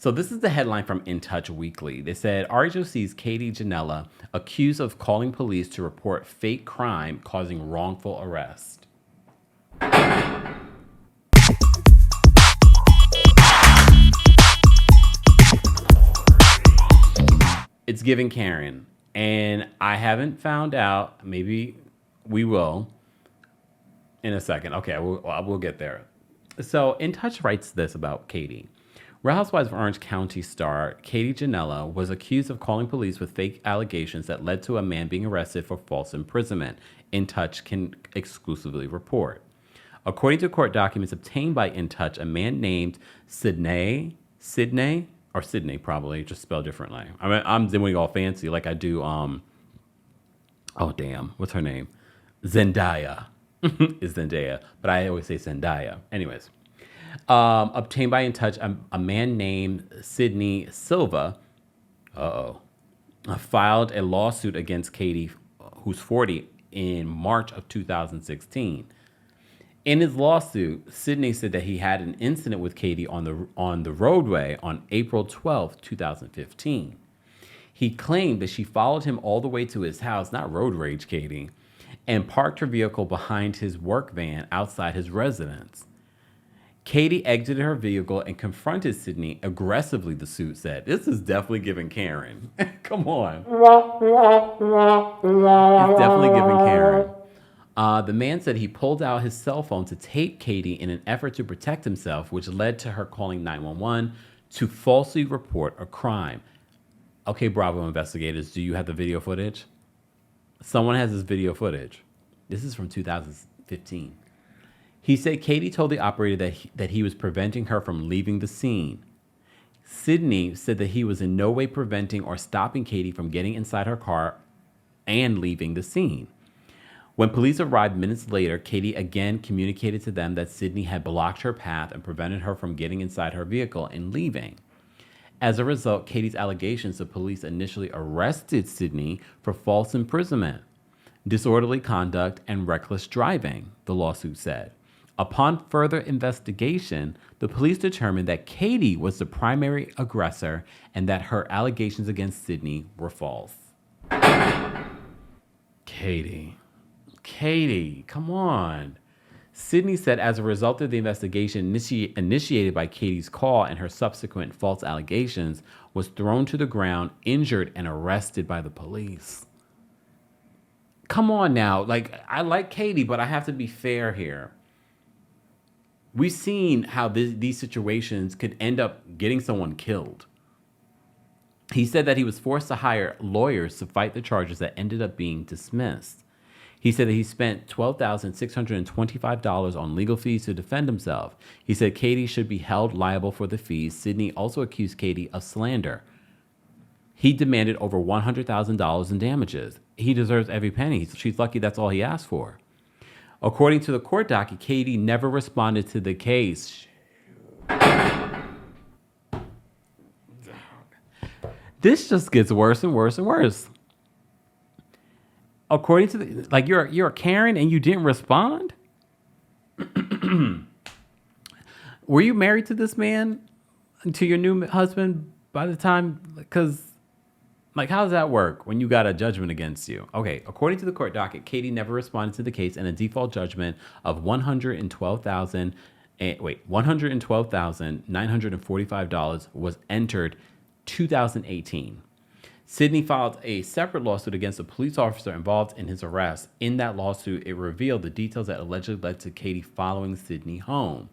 So this is the headline from In Touch Weekly. They said RHOC's Katie Ginella accused of calling police to report fake crime causing wrongful arrest. It's giving Karen, and I haven't found out. Maybe we will in a second. Okay, we'll get there. So In Touch writes this about Katie. Real Housewives of Orange County star Katie Ginella was accused of calling police with fake allegations that led to a man being arrested for false imprisonment. In Touch can exclusively report. According to court documents obtained by In Touch, a man named Sydney probably, just spelled differently. I mean, I'm doing all fancy like I do, what's her name? Zendaya. Is Zendaya, but I always say Zendaya. Anyways. Obtained by In Touch, a man named Sidney Silva, filed a lawsuit against Katie, who's 40, in March of 2016. In his lawsuit, Sidney said that he had an incident with Katie on the roadway on April 12, 2015. He claimed that she followed him all the way to his house, not road rage, Katie, and parked her vehicle behind his work van outside his residence. Katie exited her vehicle and confronted Sidney aggressively, the suit said. This is definitely giving Karen. Come on. It's definitely giving Karen. The man said he pulled out his cell phone to tape Katie in an effort to protect himself, which led to her calling 911 to falsely report a crime. Okay, Bravo investigators, do you have the video footage? Someone has this video footage. This is from 2015. He said Katie told the operator that he was preventing her from leaving the scene. Sidney said that he was in no way preventing or stopping Katie from getting inside her car and leaving the scene. When police arrived minutes later, Katie again communicated to them that Sidney had blocked her path and prevented her from getting inside her vehicle and leaving. As a result, Katie's allegations, the police initially arrested Sidney for false imprisonment, disorderly conduct, and reckless driving, the lawsuit said. Upon further investigation, the police determined that Katie was the primary aggressor and that her allegations against Sidney were false. Katie, come on. Sidney said as a result of the investigation initiated by Katie's call and her subsequent false allegations, was thrown to the ground, injured, and arrested by the police. Come on now. I like Katie, but I have to be fair here. We've seen how these situations could end up getting someone killed. He said that he was forced to hire lawyers to fight the charges that ended up being dismissed. He said that he spent $12,625 on legal fees to defend himself. He said Katie should be held liable for the fees. Sidney also accused Katie of slander. He demanded over $100,000 in damages. He deserves every penny. She's lucky that's all he asked for. According to the court docket, Katie never responded to the case. This just gets worse and worse and worse. According to you're a Karen and you didn't respond? Were you married to this man, to your new husband by the time? Because how does that work when you got a judgment against you? Okay, according to the court docket, Katie never responded to the case, and a default judgment of $112,945 was entered 2018. Sidney filed a separate lawsuit against a police officer involved in his arrest. In that lawsuit, it revealed the details that allegedly led to Katie following Sidney home.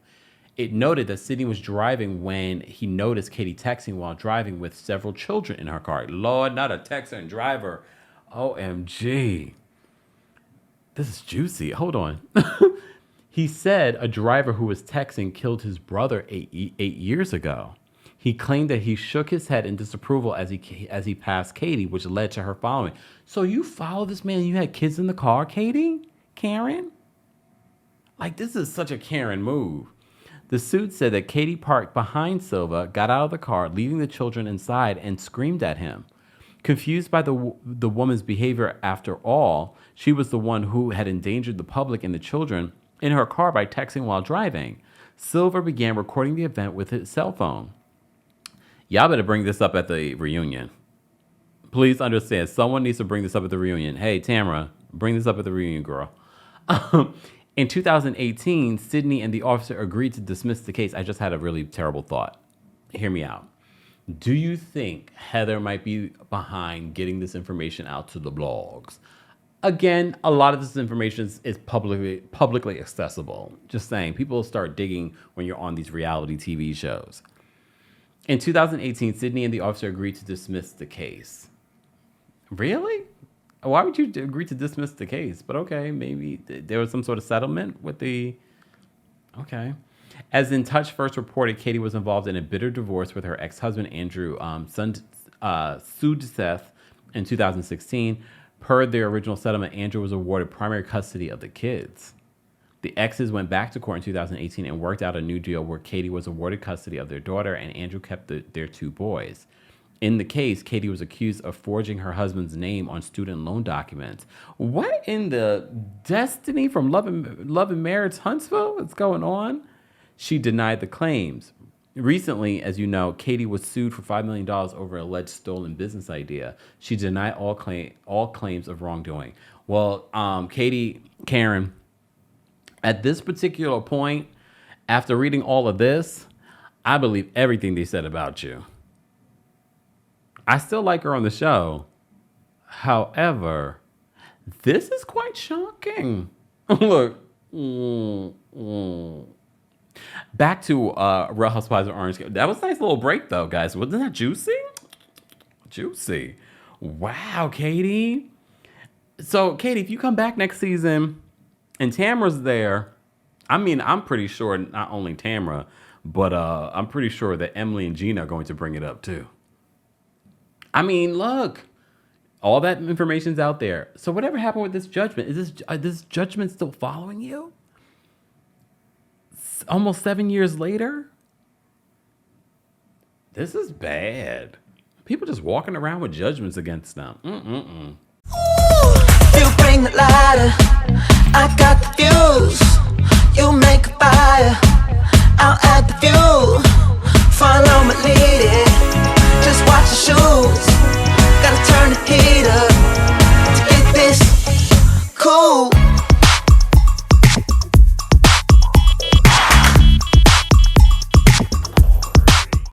It noted that Sidney was driving when he noticed Katie texting while driving with several children in her car. Lord, not a texter and driver. OMG. This is juicy. Hold on. He said a driver who was texting killed his brother eight years ago. He claimed that he shook his head in disapproval as he passed Katie, which led to her following. So you followed this man and you had kids in the car, Katie? Karen? This is such a Karen move. The suit said that Katie parked behind Silva, got out of the car, leaving the children inside, and screamed at him. Confused by the woman's behavior, after all, she was the one who had endangered the public and the children in her car by texting while driving. Silva began recording the event with his cell phone. Y'all better bring this up at the reunion. Please understand, someone needs to bring this up at the reunion. Hey, Tamara, bring this up at the reunion, girl. In 2018, Sydney and the officer agreed to dismiss the case. I just had a really terrible thought. Hear me out. Do you think Heather might be behind getting this information out to the blogs? Again, a lot of this information is publicly accessible. Just saying, people start digging when you're on these reality TV shows. In 2018, Sydney and the officer agreed to dismiss the case. Really? Why would you agree to dismiss the case? But okay, maybe there was some sort of settlement with the... Okay. As In Touch first reported, Katie was involved in a bitter divorce with her ex-husband, Andrew Sudseth, in 2016. Per their original settlement, Andrew was awarded primary custody of the kids. The exes went back to court in 2018 and worked out a new deal where Katie was awarded custody of their daughter and Andrew kept their 2 boys. In the case, Katie was accused of forging her husband's name on student loan documents. What in the destiny from Love and Marriage Huntsville is going on? She denied the claims. Recently, as you know, Katie was sued for $5 million over an alleged stolen business idea. She denied all claims of wrongdoing. Well, Karen, at this particular point, after reading all of this, I believe everything they said about you. I still like her on the show. However, this is quite shocking. Look. Back to Real Housewives of Orange County. That was a nice little break, though, guys. Wasn't that juicy? Juicy. Wow, Katie. So, Katie, if you come back next season and Tamara's there, I mean, I'm pretty sure not only Tamara, but I'm pretty sure that Emily and Gina are going to bring it up, too. I mean, look. All that information's out there. So whatever happened with this judgment? Is this judgment still following you? Almost 7 years later? This is bad. People just walking around with judgments against them.